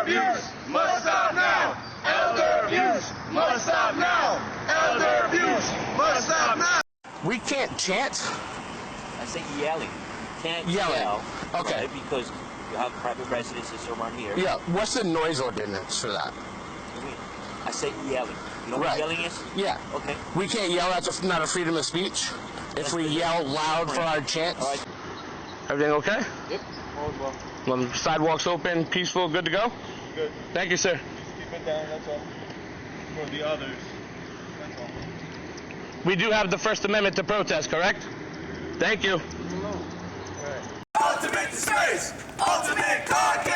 abuse must stop now. Elder abuse must stop now. Elder abuse must stop now. We can't chant. I say yelling. Can't Yelling. yell. Okay. Right? Because you have private residences around here. Yeah. What's the noise ordinance for that? I say yelling. You know what yelling is? Yeah. Okay. We can't yell. That's not a freedom of speech. If we yell loud for our chants. All right. Everything okay? Yep. All is well. Sidewalks open, peaceful, good to go? Good. Thank you, sir. Just keep it down, that's all. For the others. That's all. We do have the First Amendment to protest, correct? Thank you. All right. Ultimate disgrace! Ultimate carcass!